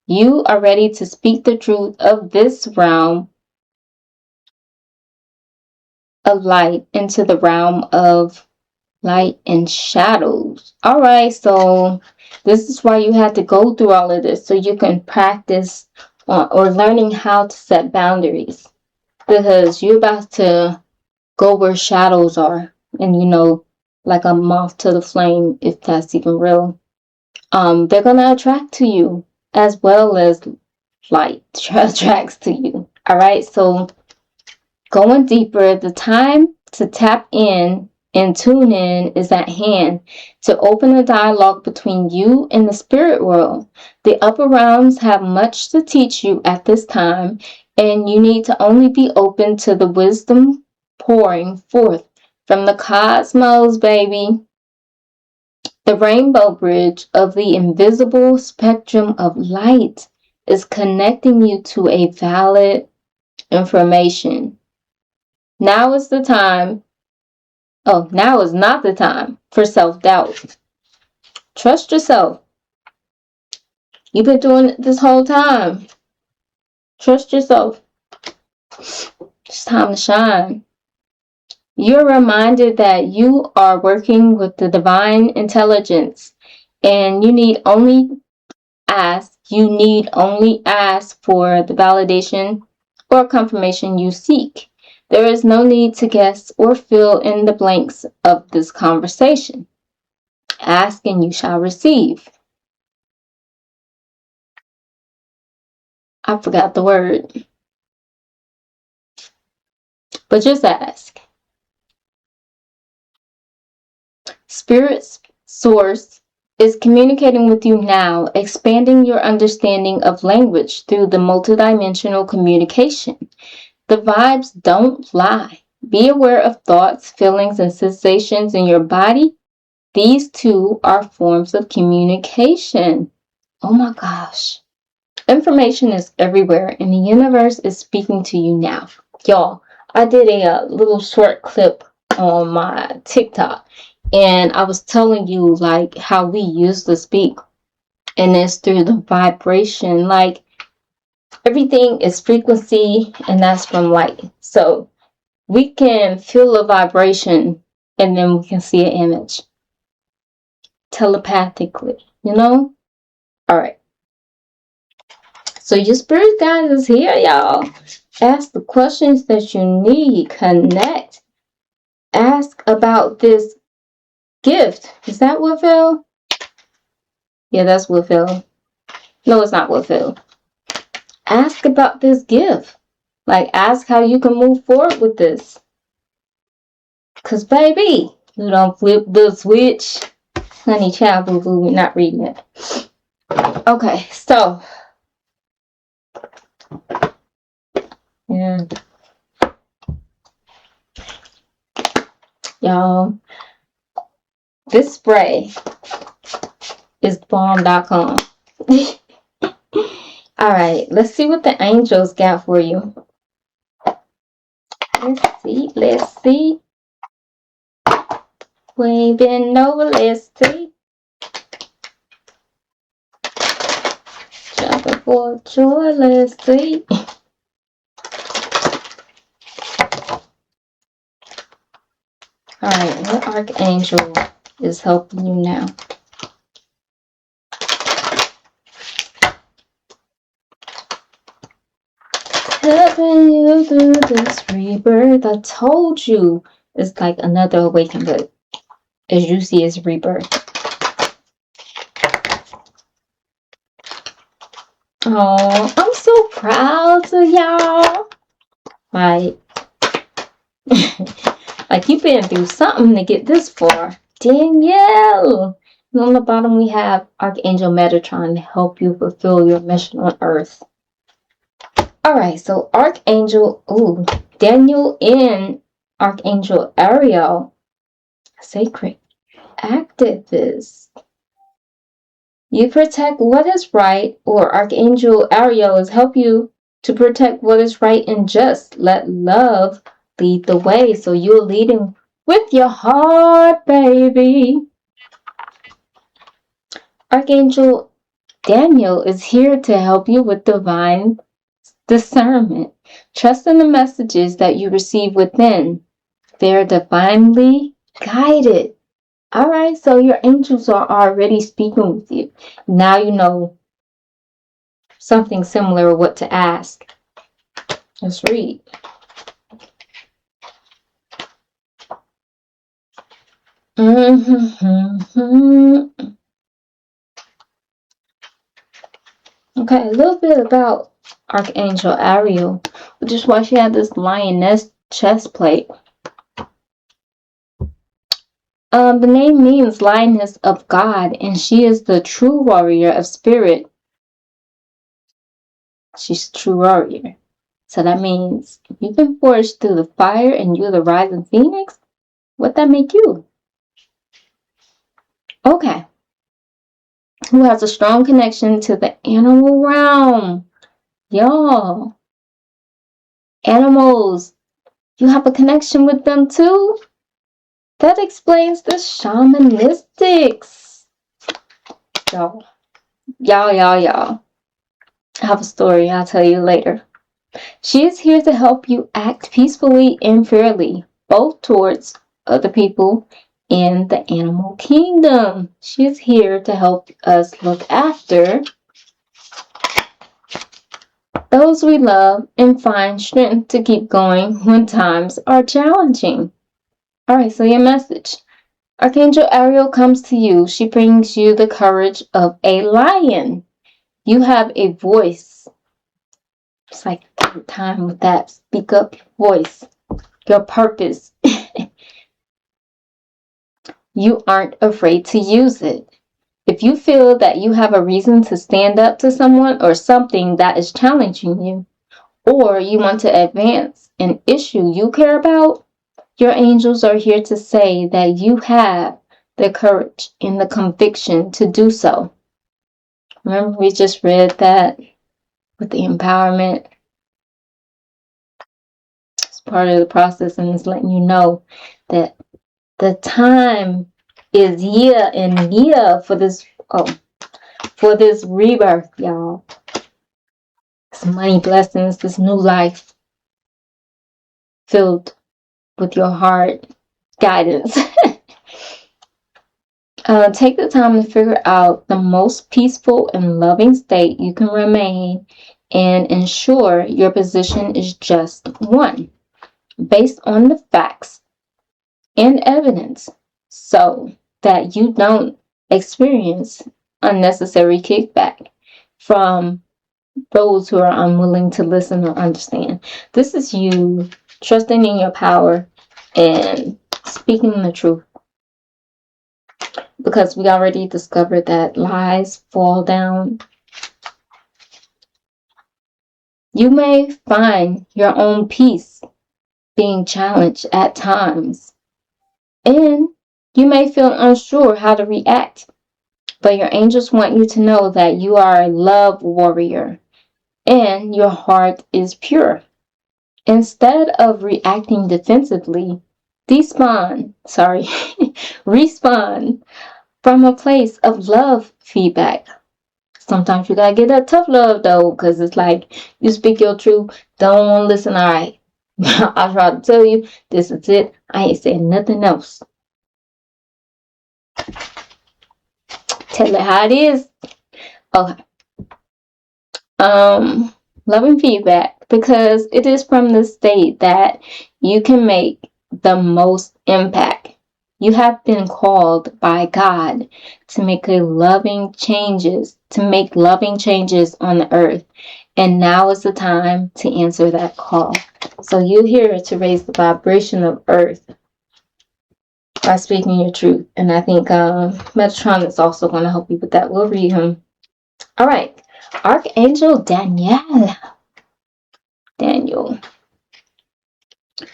You are ready to speak the truth of this realm of light into the realm of light and shadows. All right, so this is why you had to go through all of this, so you can practice or learning how to set boundaries, because you're about to go where shadows are, and like a moth to the flame, if that's even real. They're gonna attract to you as well as light attracts to you. All right, so going deeper, the time to tap in and tune in is at hand to open a dialogue between you and the spirit world. The upper realms have much to teach you at this time, and you need to only be open to the wisdom pouring forth from the cosmos, baby. The rainbow bridge of the invisible spectrum of light is connecting you to a valid information. Now is the time. Oh, now is not the time for self-doubt. Trust yourself. You've been doing it this whole time. Trust yourself. It's time to shine. You're reminded that you are working with the divine intelligence, and you need only ask for the validation or confirmation you seek. There is no need to guess or fill in the blanks of this conversation. Ask and you shall receive. I forgot the word, but just ask. Spirit's source is communicating with you now, expanding your understanding of language through the multidimensional communication. The vibes don't lie. Be aware of thoughts, feelings, and sensations in your body. These two are forms of communication. Oh my gosh. Information is everywhere, and the universe is speaking to you now. Y'all, I did a little short clip on my TikTok, and I was telling you like how we used to speak And it's through the vibration. Like, everything is frequency, and that's from light. So we can feel a vibration, and then we can see an image telepathically, you know? All right. So your spirit guide is here, y'all. Ask the questions that you need. Connect. Ask about this gift. Is that what fell? Yeah, that's what fell. No, it's not what fell. Ask about this gift. Like, ask how you can move forward with this. Because, baby, you don't flip the switch. Honey, child, boo boo, we're not reading it. Okay, so. Yeah. Y'all, this spray is bomb.com. Alright, let's see what the angels got for you. Let's see. We been over, let's see. Jumping for joy, let's see. Alright, what archangel is helping you now? Helping you through this rebirth. I told you it's like another awakening, but as you see, it's rebirth. Oh, I'm so proud of y'all. Like, like you've been through something to get this far. Danielle. And on the bottom, we have Archangel Metatron to help you fulfill your mission on Earth. Alright, so Archangel, Daniel and Archangel Ariel, Sacred Activist. You protect what is right, or Archangel Ariel is help you to protect what is right and just. Let love lead the way. So you're leading with your heart, baby. Archangel Daniel is here to help you with divine discernment. Trust in the messages that you receive within. They're divinely guided. All right, so your angels are already speaking with you. Now you know something similar what to ask. Let's read. Okay, a little bit about Archangel Ariel, which is why she had this lioness chest plate. The name means lioness of God, and she is the true warrior of spirit. She's a true warrior. So that means if you've been forged through the fire and you're the rising phoenix, what that make you? Okay. Who has a strong connection to the animal realm? Y'all. Animals. You have a connection with them too? That explains the shamanistics. Y'all. I have a story I'll tell you later. She is here to help you act peacefully and fairly, both towards other people and the animal kingdom. She is here to help us look after those we love and find strength to keep going when times are challenging. Alright, so your message. Archangel Ariel comes to you. She brings you the courage of a lion. You have a voice. It's like time with that. Speak up your voice. Your purpose. You aren't afraid to use it. If you feel that you have a reason to stand up to someone or something that is challenging you, or you want to advance an issue you care about, your angels are here to say that you have the courage and the conviction to do so. Remember, we just read that with the empowerment. It's part of the process, and it's letting you know that the time is year and year for for this rebirth, y'all. This money blessings, this new life filled with your heart guidance. Take the time to figure out the most peaceful and loving state you can remain and ensure your position is just one, based on the facts and evidence, so that you don't experience unnecessary kickback from those who are unwilling to listen or understand. This is you trusting in your power and speaking the truth. Because we already discovered that lies fall down. You may find your own peace being challenged at times, and you may feel unsure how to react, but your angels want you to know that you are a love warrior and your heart is pure. Instead of reacting defensively, respond from a place of love feedback. Sometimes you gotta get that tough love though, because it's like you speak your truth, don't want to listen. All right, I try to tell you this is it. I ain't saying nothing else. Tell it how it is. Okay. Loving feedback, because it is from the state that you can make the most impact. You have been called by God to make loving changes on the earth. And now is the time to answer that call. So you're here to raise the vibration of earth by speaking your truth. And I think Metatron is also going to help you with that. We'll read him. All right. Archangel Daniel.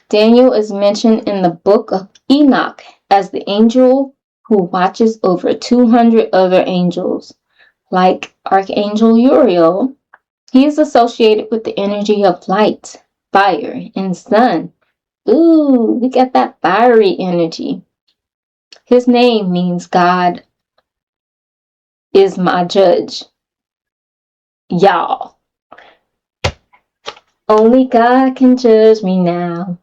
Daniel is mentioned in the book of Enoch as the angel who watches over 200 other angels. Like Archangel Uriel, he is associated with the energy of light, fire, and sun. Ooh, we got that fiery energy. His name means God is my judge. Y'all. Only God can judge me now.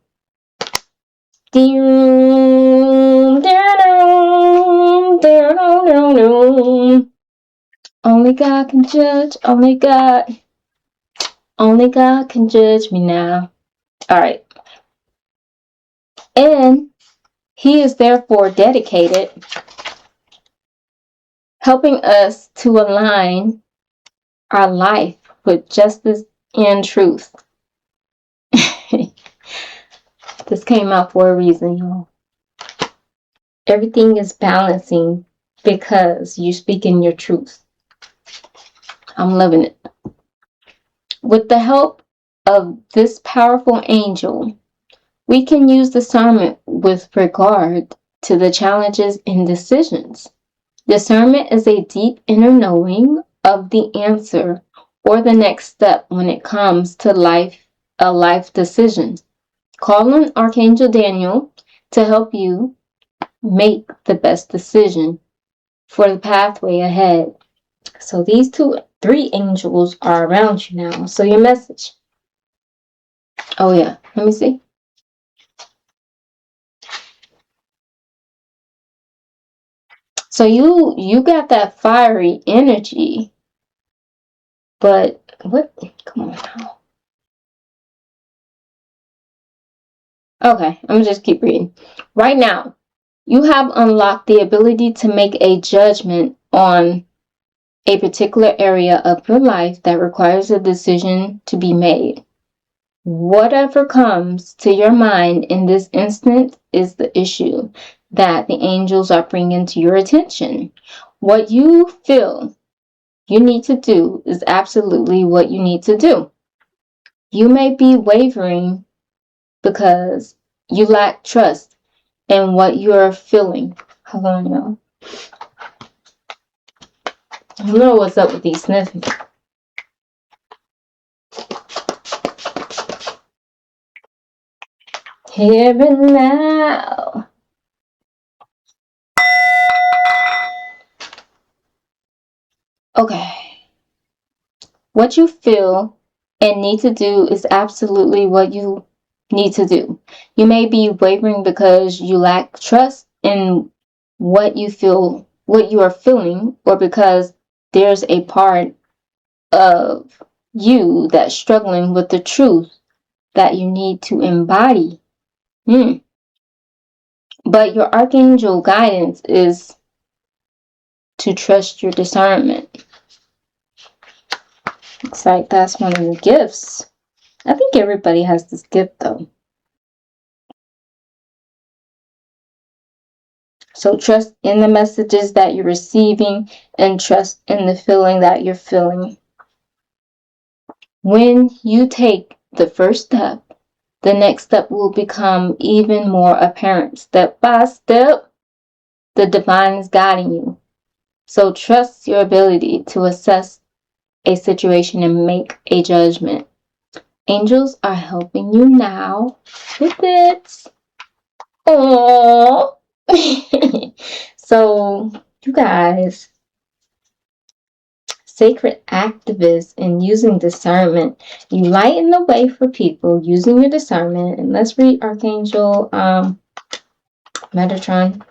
Only God can judge. Only God can judge me now. All right. And he is therefore dedicated, helping us to align our life with justice and truth. This came out for a reason, y'all. Everything is balancing because you're speaking your truth. I'm loving it. With the help of this powerful angel, we can use discernment with regard to the challenges and decisions. Discernment is a deep inner knowing of the answer or the next step when it comes to a life decision. Call on Archangel Daniel to help you make the best decision for the pathway ahead. So these 3 angels are around you now. So your message. Oh yeah, let me see. So you got that fiery energy, but what? Come on now. Okay, I'm gonna just keep reading. Right now, you have unlocked the ability to make a judgment on a particular area of your life that requires a decision to be made. Whatever comes to your mind in this instant is the issue that the angels are bringing to your attention. What you feel you need to do is absolutely what you need to do. You may be wavering because you lack trust in what you're feeling. Hold on, y'all. I don't know what's up with these sniffing. Here and now. Okay. What you feel and need to do is absolutely what you need to do. You may be wavering because you lack trust in what you are feeling, or because there's a part of you that's struggling with the truth that you need to embody. But your archangel guidance is to trust your discernment. Looks like that's one of your gifts. I think everybody has this gift though. So trust in the messages that you're receiving and trust in the feeling that you're feeling. When you take the first step, the next step will become even more apparent. Step by step, the divine is guiding you. So trust your ability to assess a situation and make a judgment. Angels are helping you now with it. Oh. So, you guys, sacred activists and using discernment, you lighten the way for people using your discernment. And let's read Archangel Metatron,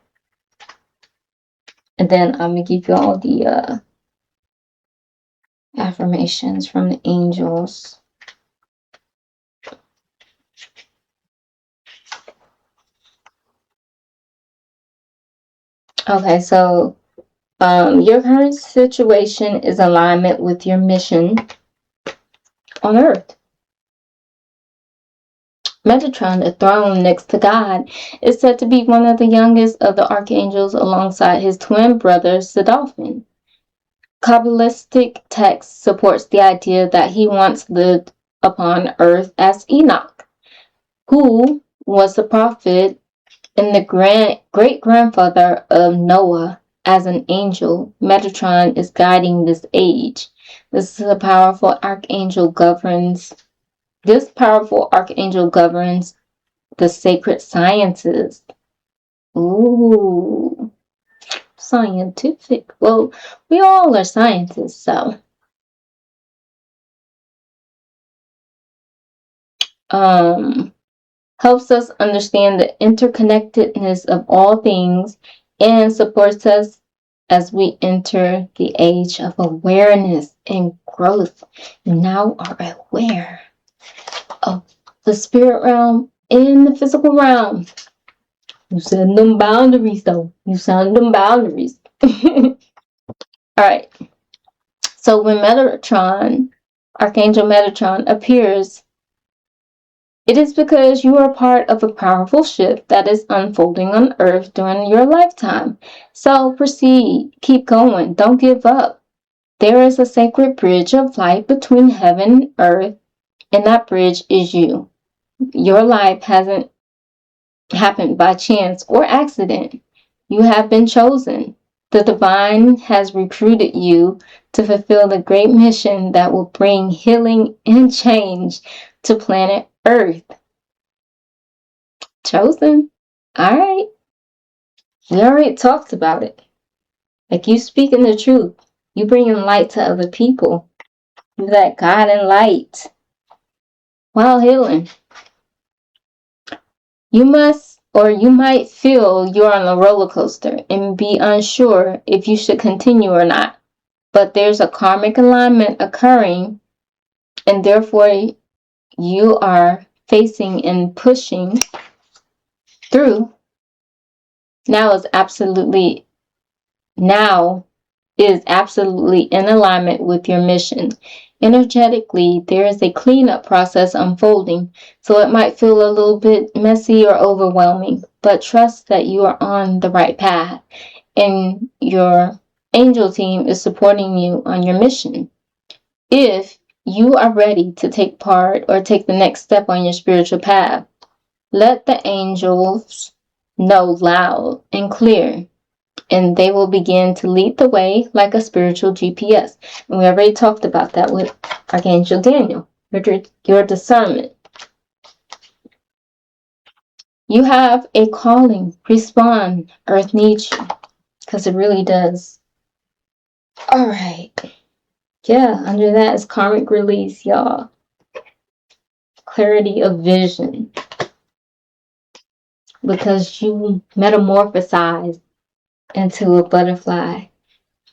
and then I'm gonna give you all the affirmations from the angels. Okay, so your current situation is alignment with your mission on Earth. Metatron, the throne next to God, is said to be one of the youngest of the archangels alongside his twin brother, Godolphin. Kabbalistic text supports the idea that he once lived upon Earth as Enoch, who was the prophet and the great-grandfather of Noah. As an angel, Metatron is guiding this age. This powerful archangel governs the sacred sciences. Ooh, scientific. Well, we all are scientists, so. Helps us understand the interconnectedness of all things and supports us as we enter the age of awareness and growth. You now are aware of the spirit realm and the physical realm. You set them boundaries, though. You set them boundaries. All right. So when Metatron, Archangel Metatron, appears, it is because you are part of a powerful shift that is unfolding on Earth during your lifetime. So proceed, keep going, don't give up. There is a sacred bridge of light between heaven and earth, and that bridge is you. Your life hasn't happened by chance or accident. You have been chosen. The divine has recruited you to fulfill the great mission that will bring healing and change to planet Earth. Chosen. All right. We already talked about it. Like, you speaking the truth. You bringing light to other people. You that God and light while healing. You might feel you're on a roller coaster and be unsure if you should continue or not. But there's a karmic alignment occurring, and therefore you are facing and pushing through. Now is absolutely in alignment with your mission. Energetically, there is a cleanup process unfolding, so it might feel a little bit messy or overwhelming, but trust that you are on the right path, and your angel team is supporting you on your mission. If you are ready to take part or take the next step on your spiritual path, let the angels know loud and clear, and they will begin to lead the way like a spiritual GPS. And we already talked about that with Archangel Daniel, your discernment. You have a calling. Respond. Earth needs you, because it really does. All right. Yeah, under that is karmic release, y'all. Clarity of vision. Because you metamorphosized into a butterfly.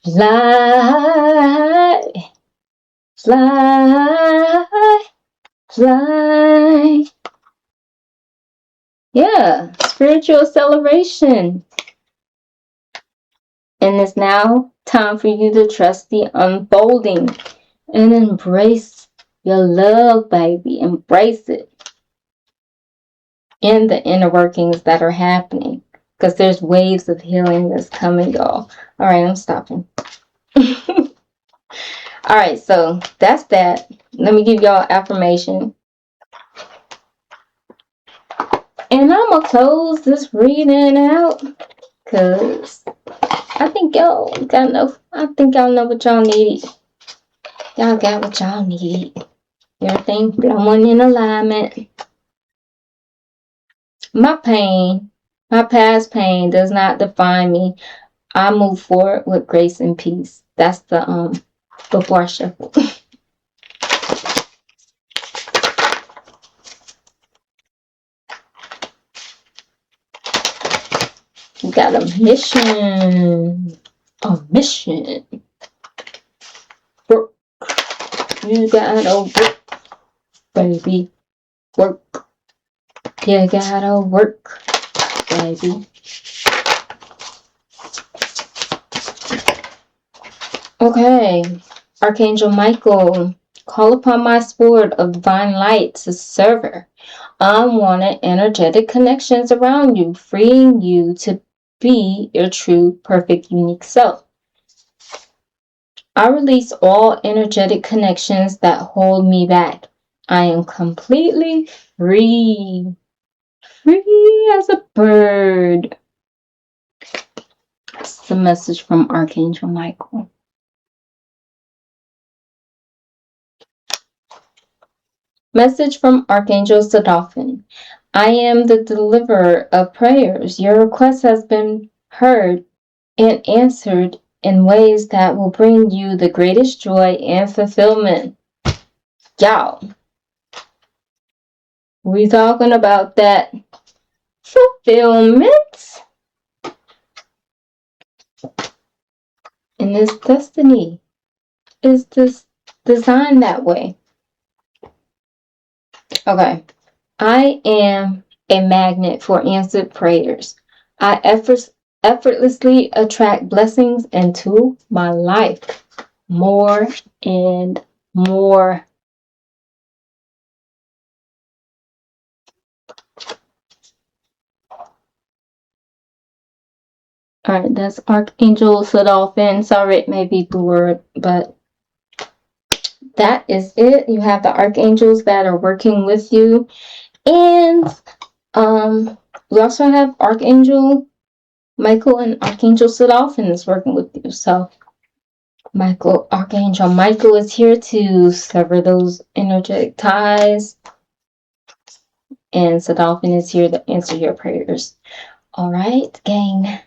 Fly, fly, fly. Yeah, spiritual acceleration. And it's now time for you to trust the unfolding and embrace your love, baby. Embrace it. And the inner workings that are happening. Because there's waves of healing that's coming, y'all. All right, I'm stopping. All right, so that's that. Let me give y'all affirmation. And I'm going to close this reading out. Because I think y'all got enough. I think y'all know what y'all need. Y'all got what y'all need. Everything flowing in alignment. My pain, my past pain does not define me. I move forward with grace and peace. That's the before I shuffle. You got a mission. A mission. Work. You gotta work, baby. Work. You gotta work, baby. Okay. Archangel Michael, call upon my sword of divine light to serve her. Unwanted energetic connections around you, freeing you to be your true, perfect, unique self. I release all energetic connections that hold me back. I am completely free. Free as a bird. That's the message from Archangel Michael. Message from Archangel Sadafin. I am the deliverer of prayers. Your request has been heard and answered in ways that will bring you the greatest joy and fulfillment. Y'all, we talking about that fulfillment and this destiny is this designed that way. Okay, I am a magnet for answered prayers. I effortlessly attract blessings into my life more and more. All right, that's Archangel Sadolphin. Sorry, it may be blurred, but that is it. You have the archangels that are working with you, and we also have Archangel Michael and Archangel Sadolphin is working with you. So, Archangel Michael is here to sever those energetic ties, and Sadolphin is here to answer your prayers. All right, gang.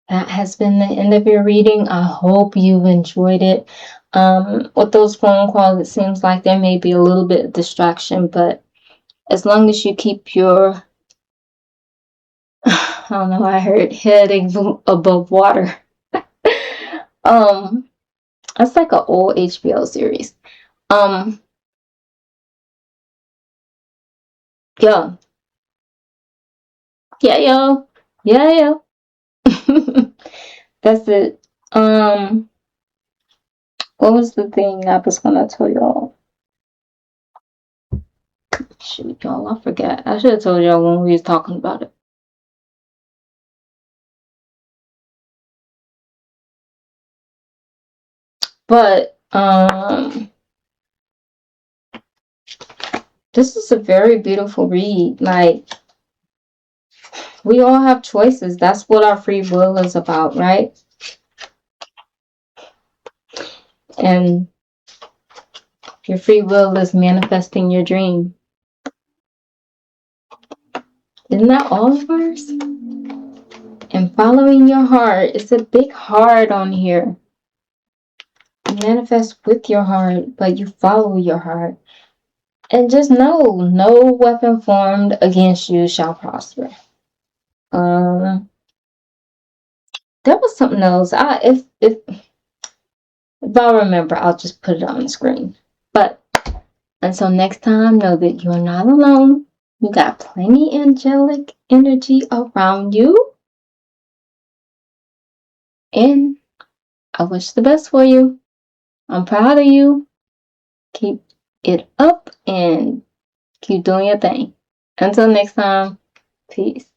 That has been the end of your reading. I hope you've enjoyed it. With those phone calls, it seems like there may be a little bit of distraction, but as long as you keep your, I don't know, I heard head above water. That's like an old HBO series. Yeah. Yeah, yo. Yeah, yo. That's it. What was the thing I was gonna tell y'all? Shoot, y'all, I forgot. I should have told y'all when we was talking about it. But this is a very beautiful read. Like, we all have choices. That's what our free will is about, right? And your free will is manifesting your dream. Isn't that all of ours? And following your heart. It's a big heart on here. manifest with your heart, but you follow your heart. And just know, no weapon formed against you shall prosper. There was something else. If I remember, I'll just put it on the screen. But until next time, know that you're not alone. You got plenty angelic energy around you. And I wish the best for you. I'm proud of you. Keep it up and keep doing your thing. Until next time, peace.